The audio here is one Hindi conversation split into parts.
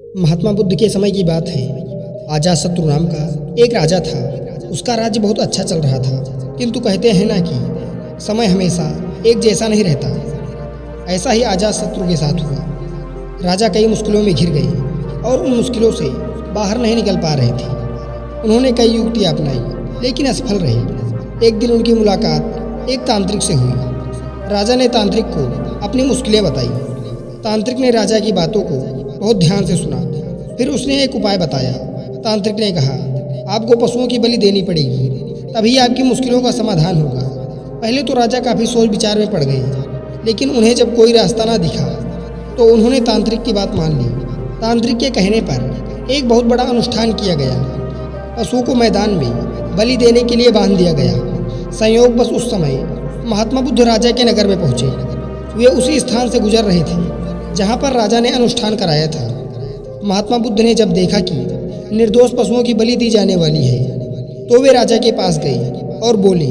महात्मा बुद्ध के समय की बात है। अजातशत्रु नाम का एक राजा था। उसका राज्य बहुत अच्छा चल रहा था, किंतु कहते हैं ना कि समय हमेशा एक जैसा नहीं रहता। ऐसा ही अजातशत्रु के साथ हुआ। राजा कई मुश्किलों में घिर गए और उन मुश्किलों से बाहर नहीं निकल पा रहे थे। उन्होंने कई युक्तियाँ अपनाई, लेकिन असफल रहे। एक दिन उनकी मुलाकात एक तांत्रिक से हुई। राजा ने तांत्रिक को अपनी मुश्किलें बताई। तांत्रिक ने राजा की बातों को बहुत ध्यान से सुना। फिर उसने एक उपाय बताया। तांत्रिक ने कहा, आपको पशुओं की बलि देनी पड़ेगी, तभी आपकी मुश्किलों का समाधान होगा। पहले तो राजा काफ़ी सोच विचार में पड़ गए, लेकिन उन्हें जब कोई रास्ता ना दिखा तो उन्होंने तांत्रिक की बात मान ली। तांत्रिक के कहने पर एक बहुत बड़ा अनुष्ठान किया गया। पशुओं को मैदान में बलि देने के लिए बांध दिया गया। संयोगवश उस समय महात्मा बुद्ध राजा के नगर में पहुँचे। वे उसी स्थान से गुजर रहे थे जहाँ पर राजा ने अनुष्ठान कराया था। महात्मा बुद्ध ने जब देखा कि निर्दोष पशुओं की बलि दी जाने वाली है, तो वे राजा के पास गए और बोले,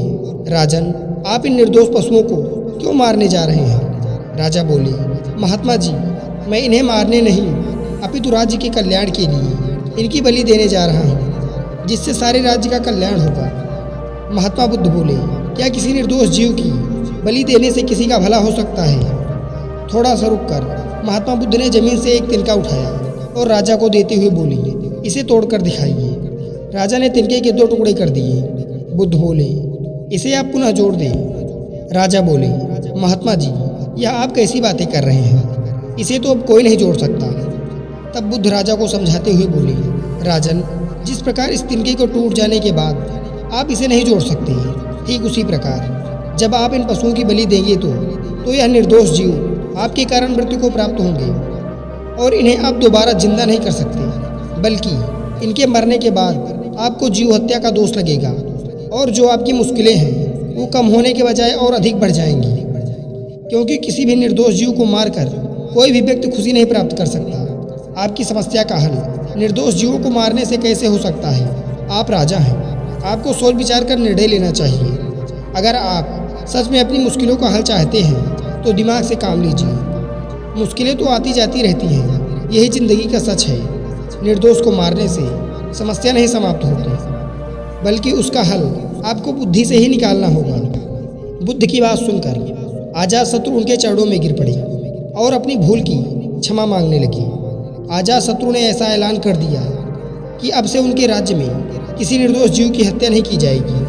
राजन, आप इन निर्दोष पशुओं को क्यों मारने जा रहे हैं? राजा बोले, महात्मा जी, मैं इन्हें मारने नहीं, अपितु राज्य के कल्याण के लिए इनकी बलि देने जा रहा हूँ, जिससे सारे राज्य का कल्याण होगा। महात्मा बुद्ध बोले, क्या किसी निर्दोष जीव की बलि देने से किसी का भला हो सकता है? थोड़ा सा रुककर महात्मा बुद्ध ने जमीन से एक तिनका उठाया और राजा को देते हुए बोली, इसे तोड़कर दिखाइए। राजा ने तिनके के 2 टुकड़े कर दिए। बुद्ध बोले, इसे आप पुनः जोड़ दें। राजा बोले, महात्मा जी, यह आप कैसी बातें कर रहे हैं? इसे तो अब कोई नहीं जोड़ सकता। तब बुद्ध राजा को समझाते हुए बोले, राजन, जिस प्रकार इस तिनके को टूट जाने के बाद आप इसे नहीं जोड़ सकते, ठीक उसी प्रकार जब आप इन पशुओं की बलि देंगे तो यह निर्दोष जीव आपके कारण मृत्यु को प्राप्त होंगे और इन्हें आप दोबारा जिंदा नहीं कर सकते, बल्कि इनके मरने के बाद आपको जीव हत्या का दोष लगेगा और जो आपकी मुश्किलें हैं वो कम होने के बजाय और अधिक बढ़ जाएंगी, क्योंकि किसी भी निर्दोष जीव को मारकर कोई भी व्यक्ति खुशी नहीं प्राप्त कर सकता। आपकी समस्या का हल निर्दोष जीवों को मारने से कैसे हो सकता है? आप राजा हैं, आपको सोच विचार कर निर्णय लेना चाहिए। अगर आप सच में अपनी मुश्किलों का हल चाहते हैं तो दिमाग से काम लीजिए। मुश्किलें तो आती जाती रहती हैं, यही जिंदगी का सच है। निर्दोष को मारने से समस्या नहीं समाप्त होती, बल्कि उसका हल आपको बुद्धि से ही निकालना होगा। बुद्ध की बात सुनकर अजातशत्रु उनके चरणों में गिर पड़े और अपनी भूल की क्षमा मांगने लगे। अजातशत्रु ने ऐसा ऐलान कर दिया कि अब से उनके राज्य में किसी निर्दोष जीव की हत्या नहीं की जाएगी।